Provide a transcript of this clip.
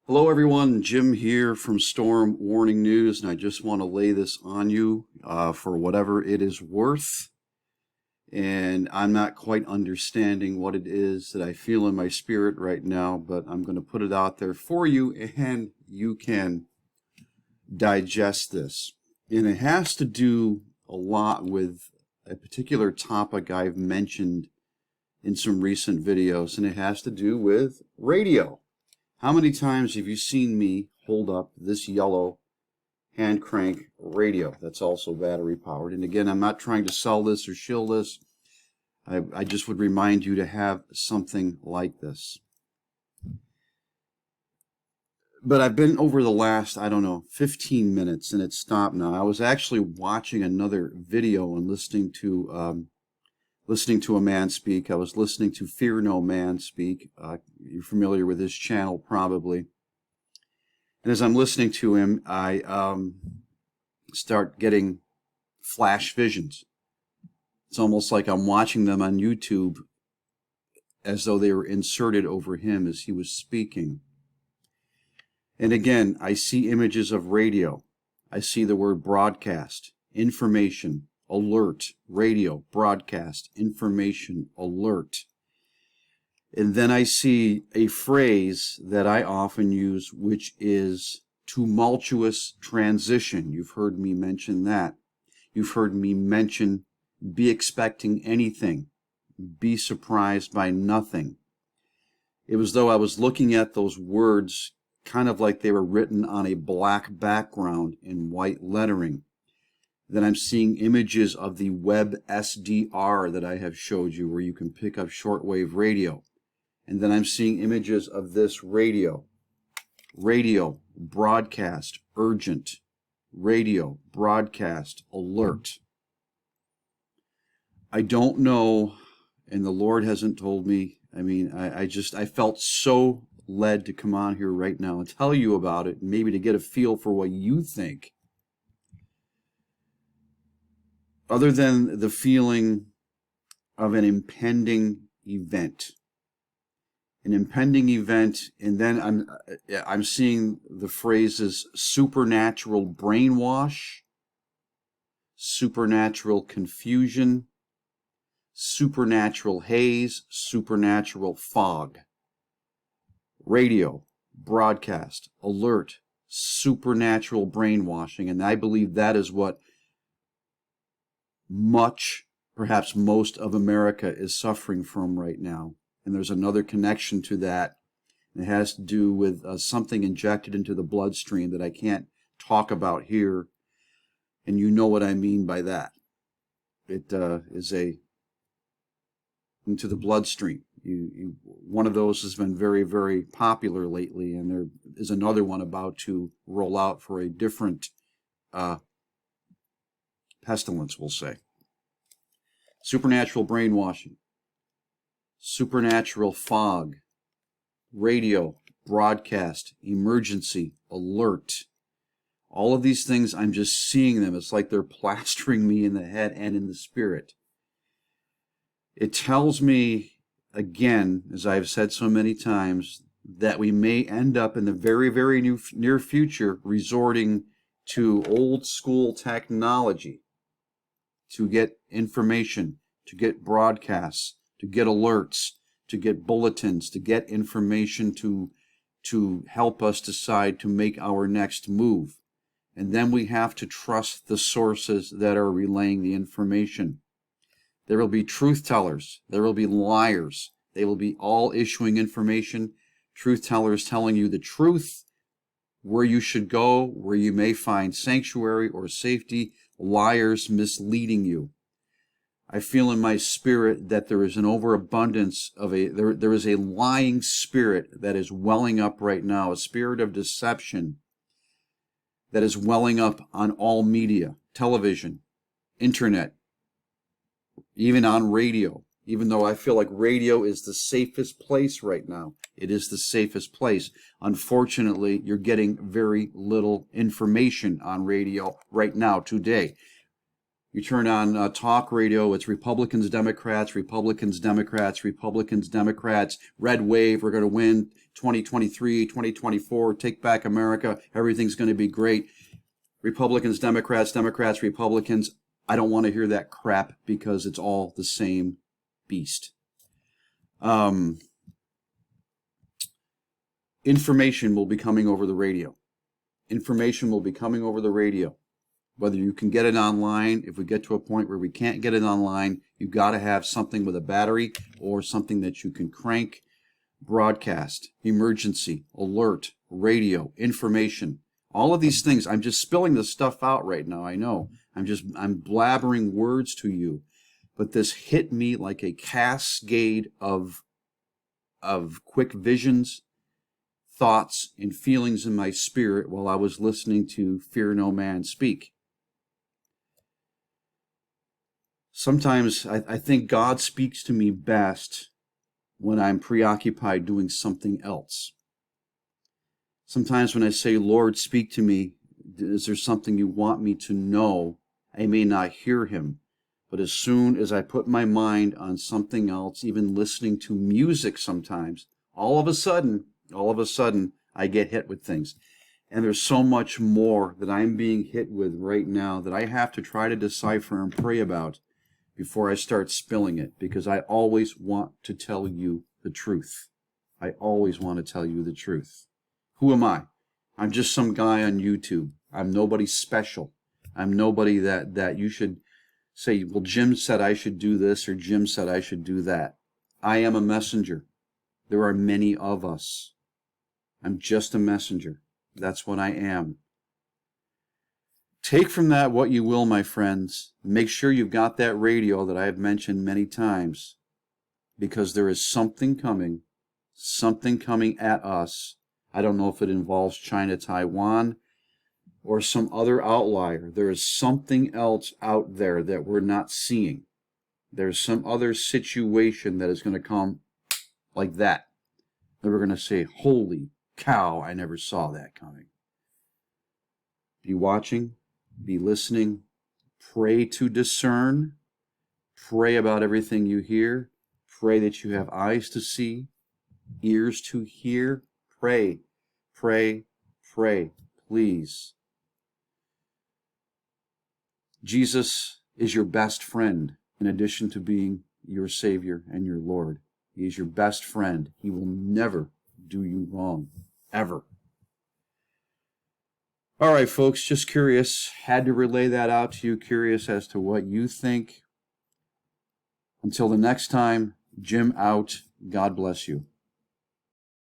Hello everyone, Jim here from Storm Warning News, and I just want to lay this on you for whatever it is worth. And I'm not quite understanding what it is that I feel in my spirit right now, but I'm going to put it out there for you, and you can digest this. And it has to do a lot with a particular topic I've mentioned in some recent videos, and it has to do with radio. How many times have you seen me hold up this yellow hand crank radio that's also battery powered? And again, I'm not trying to sell this or shill this. I just would remind you to have something like this. But I've been over the last, 15 minutes, and it's stopped now. I was actually watching another video and listening to a man speak. I was listening to Fear No Man speak. You're familiar with his channel probably. And as I'm listening to him, I start getting flash visions. It's almost like I'm watching them on YouTube as though they were inserted over him as he was speaking. And again, I see images of radio. I see the word broadcast, information, alert, radio, broadcast, information, alert. And then I see a phrase that I often use, which is tumultuous transition. You've heard me mention that. You've heard me mention be expecting anything, be surprised by nothing. It was though I was looking at those words kind of like they were written on a black background in white lettering. Then I'm seeing images of the web SDR that I have showed you, where you can pick up shortwave radio. And then I'm seeing images of this radio. Radio, broadcast, urgent. Radio, broadcast, alert. I don't know, and the Lord hasn't told me. I felt so led to come on here right now and tell you about it, maybe to get a feel for what you think. Other than the feeling of an impending event. An impending event, and then I'm seeing the phrases supernatural brainwash, supernatural confusion, supernatural haze, supernatural fog. Radio, broadcast, alert, supernatural brainwashing, and I believe that is what much, perhaps most of America is suffering from right now. And there's another connection to that. It has to do with something injected into the bloodstream that I can't talk about here. And you know what I mean by that. It is into the bloodstream. One of those has been very, very popular lately, and there is another one about to roll out for a different pestilence, we'll say. Supernatural brainwashing, supernatural fog, radio, broadcast, emergency, alert. All of these things, I'm just seeing them. It's like they're plastering me in the head and in the spirit. It tells me, again, as I've said so many times, that we may end up in the very, very near future resorting to old school technology to get information, to get broadcasts, to get alerts, to get bulletins, to get information to help us decide to make our next move. And then we have to trust the sources that are relaying the information. There will be truth tellers. There will be liars. They will be all issuing information. Truth tellers telling you the truth, where you should go, where you may find sanctuary or safety. Liars misleading you. I feel in my spirit that there is an overabundance of there is a lying spirit that is welling up right now, a spirit of deception that is welling up on all media, television, internet, even on radio. Even though I feel like radio is the safest place right now. It is the safest place. Unfortunately, you're getting very little information on radio right now, today. You turn on talk radio, it's Republicans, Democrats, Republicans, Democrats, Republicans, Democrats, red wave, we're going to win 2023, 2024, take back America, everything's going to be great. Republicans, Democrats, Democrats, Republicans. I don't want to hear that crap because it's all the same beast. Information will be coming over the radio. Information will be coming over the radio. Whether you can get it online, if we get to a point where we can't get it online, you've got to have something with a battery or something that you can crank. Broadcast, emergency, alert, radio, information. All of these things, I'm just spilling this stuff out right now, I know. I'm blabbering words to you. But this hit me like a cascade of quick visions, thoughts, and feelings in my spirit while I was listening to Fear No Man speak. Sometimes I think God speaks to me best when I'm preoccupied doing something else. Sometimes when I say, Lord, speak to me, is there something you want me to know? I may not hear him, but as soon as I put my mind on something else, even listening to music sometimes, all of a sudden, I get hit with things. And there's so much more that I'm being hit with right now that I have to try to decipher and pray about before I start spilling it, because I always want to tell you the truth. I always want to tell you the truth. Who am I? I'm just some guy on YouTube. I'm nobody special. I'm nobody that you should say, well, Jim said I should do this or Jim said I should do that. I am a messenger. There are many of us. I'm just a messenger. That's what I am. Take from that what you will, my friends. Make sure you've got that radio that I have mentioned many times, because there is something coming at us. I don't know if it involves China, Taiwan, or some other outlier. There is something else out there that we're not seeing. There's some other situation that is going to come like that. That we're going to say, holy cow, I never saw that coming. Be watching, be listening, pray to discern, pray about everything you hear, pray that you have eyes to see, ears to hear, pray, pray, pray, please. Jesus is your best friend in addition to being your Savior and your Lord. He is your best friend. He will never do you wrong, ever. All right, folks, just curious. Had to relay that out to you, curious as to what you think. Until the next time, Jim out. God bless you.